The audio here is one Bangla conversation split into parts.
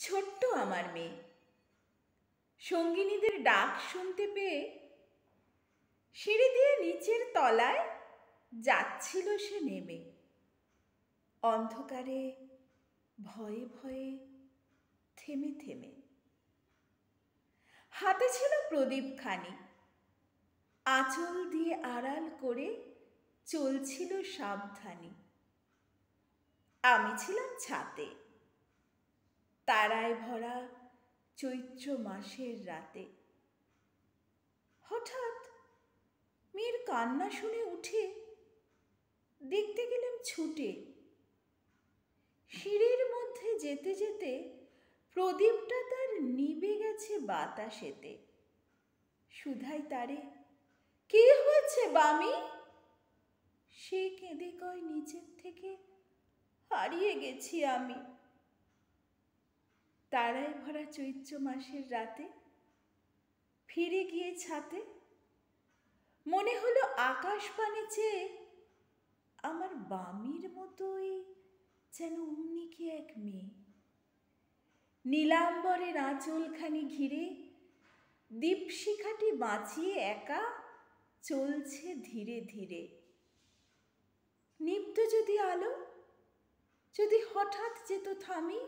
ছোট্ট আমার মেয়ে সঙ্গিনীদের ডাক শুনতে পেয়ে সিঁড়ি দিয়ে নিচের তলায় যাচ্ছিল সে নেমে। অন্ধকারে ভয়ে ভয়ে থেমে থেমে হাতে ছিল প্রদীপখানি, আঁচল দিয়ে আড়াল করে চলছিল সাবধানী। আমি ছিলাম ছাতে, তারায় ভরা চৈত্র মাসের রাতে। হঠাৎ মেয়ের কান্না শুনে উঠে দেখতে গেলাম ছুটে। সিঁড়ির মধ্যে যেতে যেতে প্রদীপটা তার নিভে গেছে বাতাসেতে। সুধাই তারে, কি হয়েছে বামি? সে কেঁদে কয়, নিচের থেকে হারিয়ে গেছি আমি। তারায় ভরা চৈত্র মাসের রাতে ফিরে গিয়ে ছাতে মনে হলো আকাশ পানে চেয়ে আমার বামির মতোই যেন অমনি কি এক মেয়ে। নীলাম্বরের আঁচলখানি ঘিরে দীপশিখাটি বাঁচিয়ে একা চলছে ধীরে ধীরে। নিভত যদি আলো, যদি হঠাৎ যেত থামি,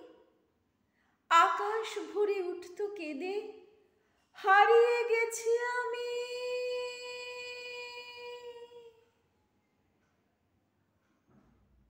আকাশ ভরে উঠত কেঁদে, হারিয়ে গেছি আমি।